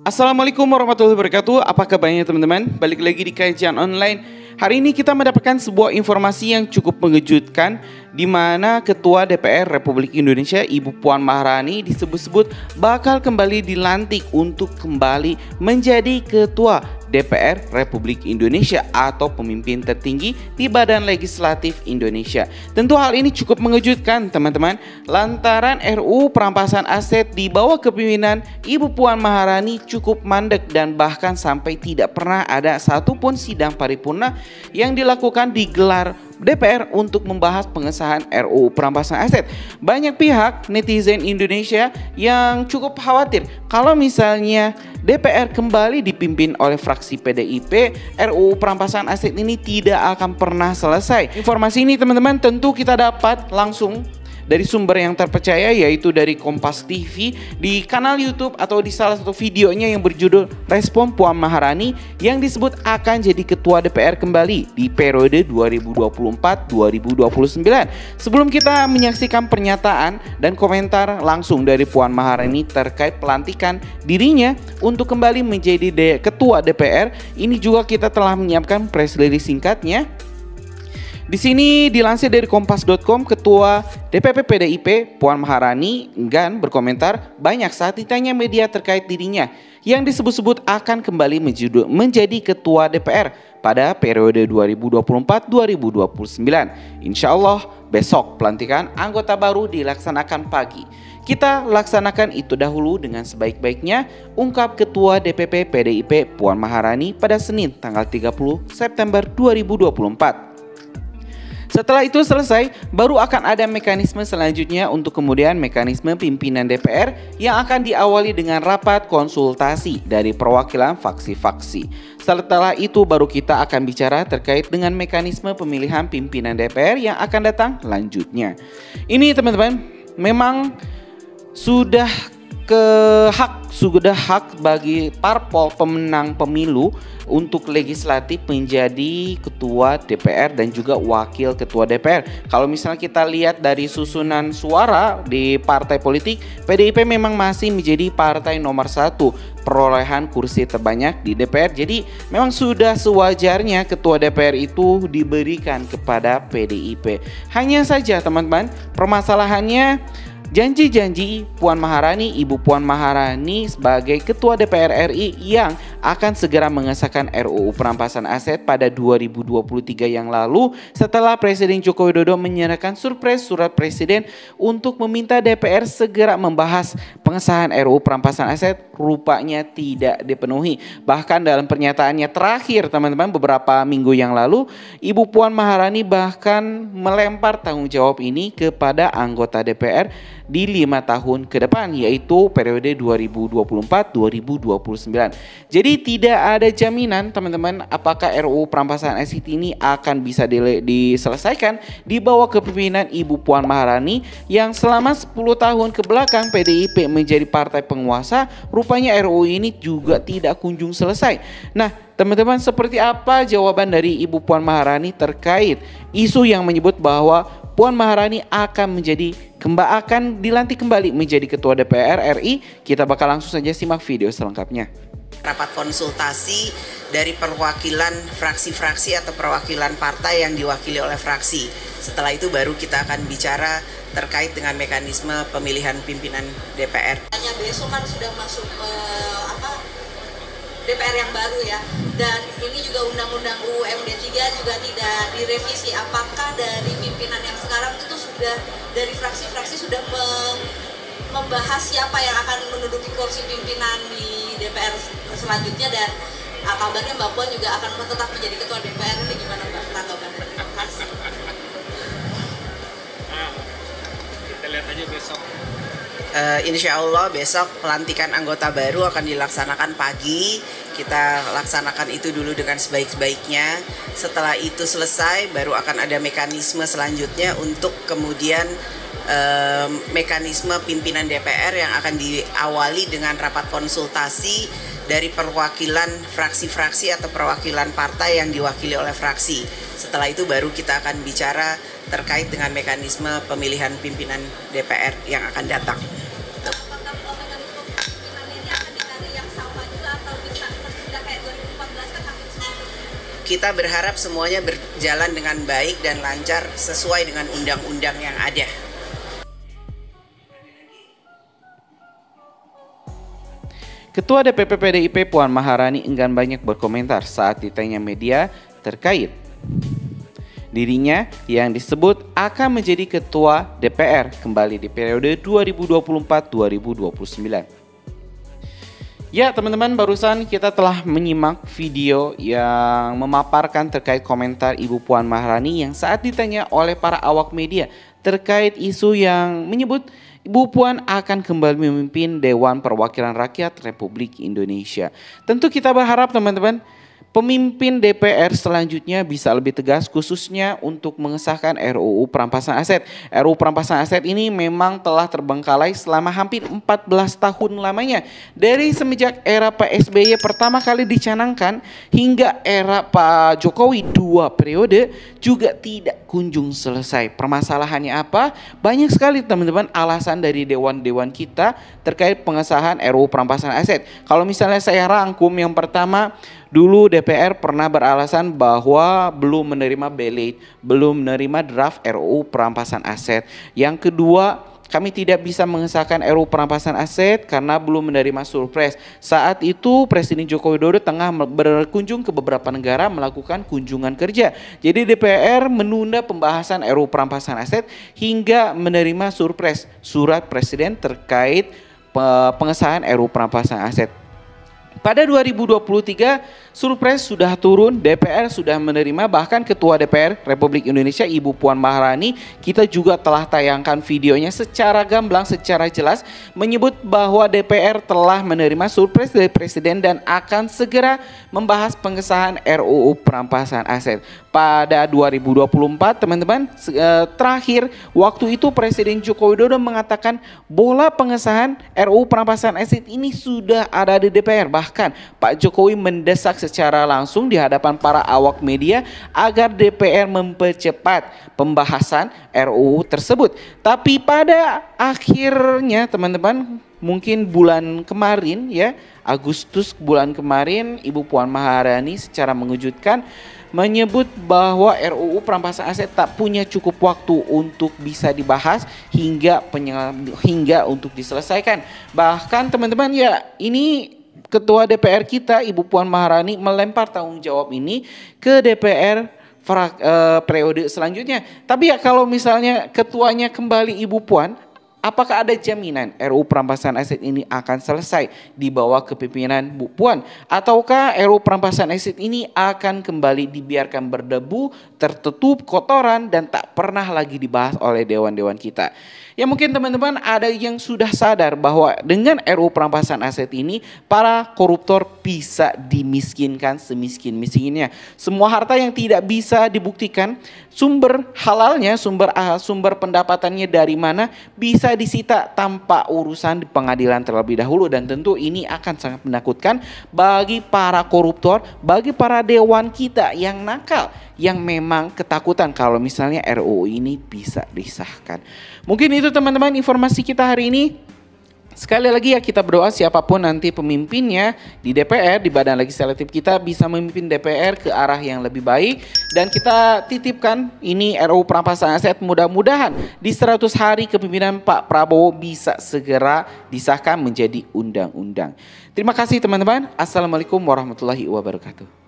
Assalamualaikum warahmatullahi wabarakatuh. Apa kabarnya teman-teman? Balik lagi di kajian online. Hari ini kita mendapatkan sebuah informasi yang cukup mengejutkan, di mana Ketua DPR Republik Indonesia Ibu Puan Maharani disebut-sebut bakal kembali dilantik untuk kembali menjadi Ketua DPR Republik Indonesia atau pemimpin tertinggi di Badan Legislatif Indonesia. Tentu hal ini cukup mengejutkan teman-teman, lantaran RUU perampasan aset di bawah kepemimpinan Ibu Puan Maharani cukup mandek dan bahkan sampai tidak pernah ada satupun sidang paripurna yang dilakukan digelar DPR untuk membahas pengesahan RUU perampasan aset. Banyak pihak netizen Indonesia yang cukup khawatir kalau misalnya DPR kembali dipimpin oleh fraksi PDIP, RUU perampasan aset ini tidak akan pernah selesai. Informasi ini teman-teman tentu kita dapat langsung dari sumber yang terpercaya, yaitu dari Kompas TV di kanal YouTube atau di salah satu videonya yang berjudul Respon Puan Maharani yang disebut akan jadi Ketua DPR kembali di periode 2024-2029. Sebelum kita menyaksikan pernyataan dan komentar langsung dari Puan Maharani terkait pelantikan dirinya untuk kembali menjadi Ketua DPR, ini juga kita telah menyiapkan press release singkatnya. Di sini dilansir dari kompas.com, Ketua DPP PDIP Puan Maharani enggan berkomentar banyak saat ditanya media terkait dirinya yang disebut-sebut akan kembali menjadi Ketua DPR pada periode 2024-2029. Insya Allah besok pelantikan anggota baru dilaksanakan pagi. Kita laksanakan itu dahulu dengan sebaik-baiknya, ungkap Ketua DPP PDIP Puan Maharani pada Senin tanggal 30 September 2024. Setelah itu selesai, baru akan ada mekanisme selanjutnya untuk kemudian mekanisme pimpinan DPR yang akan diawali dengan rapat konsultasi dari perwakilan faksi-faksi. Setelah itu baru kita akan bicara terkait dengan mekanisme pemilihan pimpinan DPR yang akan datang lanjutnya. Ini teman-teman memang sudah hak bagi parpol pemenang pemilu untuk legislatif menjadi ketua DPR dan juga wakil ketua DPR. Kalau misalnya kita lihat dari susunan suara di partai politik, PDIP memang masih menjadi partai nomor 1 perolehan kursi terbanyak di DPR. Jadi memang sudah sewajarnya ketua DPR itu diberikan kepada PDIP. Hanya saja teman-teman, permasalahannya janji-janji Puan Maharani, Ibu Puan Maharani sebagai Ketua DPR RI yang akan segera mengesahkan RUU perampasan aset pada 2023 yang lalu setelah Presiden Joko Widodo menyerahkan surprise surat Presiden untuk meminta DPR segera membahas pengesahan RUU perampasan aset rupanya tidak dipenuhi. Bahkan dalam pernyataannya terakhir teman-teman beberapa minggu yang lalu, Ibu Puan Maharani bahkan melempar tanggung jawab ini kepada anggota DPR di 5 tahun ke depan, yaitu periode 2024-2029. Jadi tidak ada jaminan teman-teman apakah RUU perampasan aset ini akan bisa diselesaikan di bawah kepemimpinan Ibu Puan Maharani yang selama 10 tahun ke belakang PDIP menjadi partai penguasa. Rupanya RUU ini juga tidak kunjung selesai. Nah teman-teman, seperti apa jawaban dari Ibu Puan Maharani terkait isu yang menyebut bahwa Puan Maharani akan dilantik kembali menjadi Ketua DPR RI? Kita bakal langsung saja simak video selengkapnya. Rapat konsultasi dari perwakilan fraksi-fraksi atau perwakilan partai yang diwakili oleh fraksi. Setelah itu baru kita akan bicara terkait dengan mekanisme pemilihan pimpinan DPR. Hanya besok kan sudah masuk DPR yang baru ya, dan ini juga undang-undang UU MD 3 juga tidak direvisi. Apakah dari pimpinan yang sekarang itu sudah dari fraksi-fraksi sudah membahas siapa yang akan menduduki kursi pimpinan di DPR selanjutnya, dan kabarnya Mbak Puan juga akan tetap menjadi ketua DPR. Ini gimana Mbak tanggapannya? Terima kasih. Kita lihat aja besok. Insya Allah besok pelantikan anggota baru akan dilaksanakan pagi. Kita laksanakan itu dulu dengan sebaik-baiknya. Setelah itu selesai baru akan ada mekanisme selanjutnya untuk kemudian mekanisme pimpinan DPR yang akan diawali dengan rapat konsultasi dari perwakilan fraksi-fraksi atau perwakilan partai yang diwakili oleh fraksi. Setelah itu baru kita akan bicara terkait dengan mekanisme pemilihan pimpinan DPR yang akan datang. kita berharap semuanya berjalan dengan baik dan lancar sesuai dengan undang-undang yang ada. Ketua DPP PDIP Puan Maharani enggan banyak berkomentar saat ditanya media terkait dirinya yang disebut akan menjadi Ketua DPR kembali di periode 2024-2029. Ya teman-teman, barusan kita telah menyimak video yang memaparkan terkait komentar Ibu Puan Maharani yang saat ditanya oleh para awak media terkait isu yang menyebut Ibu Puan akan kembali memimpin Dewan Perwakilan Rakyat Republik Indonesia. Tentu kita berharap teman-teman, pemimpin DPR selanjutnya bisa lebih tegas khususnya untuk mengesahkan RUU Perampasan Aset. RUU Perampasan Aset ini memang telah terbengkalai selama hampir 14 tahun lamanya. Dari semenjak era Pak SBY pertama kali dicanangkan hingga era Pak Jokowi 2 periode juga tidak kunjung selesai. Permasalahannya apa? Banyak sekali teman-teman alasan dari dewan-dewan kita terkait pengesahan RUU Perampasan Aset. Kalau misalnya saya rangkum, yang pertama, dulu DPR pernah beralasan bahwa belum menerima belate, belum menerima draft RUU Perampasan Aset. Yang kedua, kami tidak bisa mengesahkan RUU Perampasan Aset karena belum menerima surpres. Saat itu Presiden Joko Widodo tengah berkunjung ke beberapa negara melakukan kunjungan kerja. Jadi DPR menunda pembahasan RUU Perampasan Aset hingga menerima surpres surat Presiden terkait pengesahan RUU Perampasan Aset. Pada 2023, surpres sudah turun, DPR sudah menerima, bahkan Ketua DPR Republik Indonesia Ibu Puan Maharani, kita juga telah tayangkan videonya secara gamblang, secara jelas, menyebut bahwa DPR telah menerima surpres dari Presiden dan akan segera membahas pengesahan RUU Perampasan Aset. Pada 2024 teman-teman, terakhir waktu itu Presiden Joko Widodo mengatakan bola pengesahan RUU Perampasan Aset ini sudah ada di DPR. Bahkan Pak Jokowi mendesak secara langsung di hadapan para awak media agar DPR mempercepat pembahasan RUU tersebut. Tapi pada akhirnya teman-teman, mungkin bulan kemarin ya, Agustus bulan kemarin, Ibu Puan Maharani secara mengejutkan menyebut bahwa RUU Perampasan Aset tak punya cukup waktu untuk bisa dibahas hingga untuk diselesaikan. Bahkan teman-teman ya, ini Ketua DPR kita Ibu Puan Maharani melempar tanggung jawab ini ke DPR periode selanjutnya. Tapi ya kalau misalnya ketuanya kembali Ibu Puan, apakah ada jaminan RUU Perampasan Aset ini akan selesai di bawah kepemimpinan Bu Puan? Ataukah RUU Perampasan Aset ini akan kembali dibiarkan berdebu, tertutup, kotoran, dan tak pernah lagi dibahas oleh dewan-dewan kita? Ya mungkin teman-teman ada yang sudah sadar bahwa dengan RUU Perampasan Aset ini para koruptor bisa dimiskinkan semiskin-miskinnya. Semua harta yang tidak bisa dibuktikan sumber halalnya, sumber pendapatannya dari mana bisa disita tanpa urusan di pengadilan terlebih dahulu, dan tentu ini akan sangat menakutkan bagi para koruptor, bagi para dewan kita yang nakal, yang memang ketakutan kalau misalnya RUU ini bisa disahkan. Mungkin itu teman-teman informasi kita hari ini. Sekali lagi ya, kita berdoa siapapun nanti pemimpinnya di DPR, di badan legislatif kita, bisa memimpin DPR ke arah yang lebih baik. Dan kita titipkan ini RUU Perampasan Aset, mudah-mudahan di 100 hari kepemimpinan Pak Prabowo bisa segera disahkan menjadi undang-undang. Terima kasih teman-teman. Assalamualaikum warahmatullahi wabarakatuh.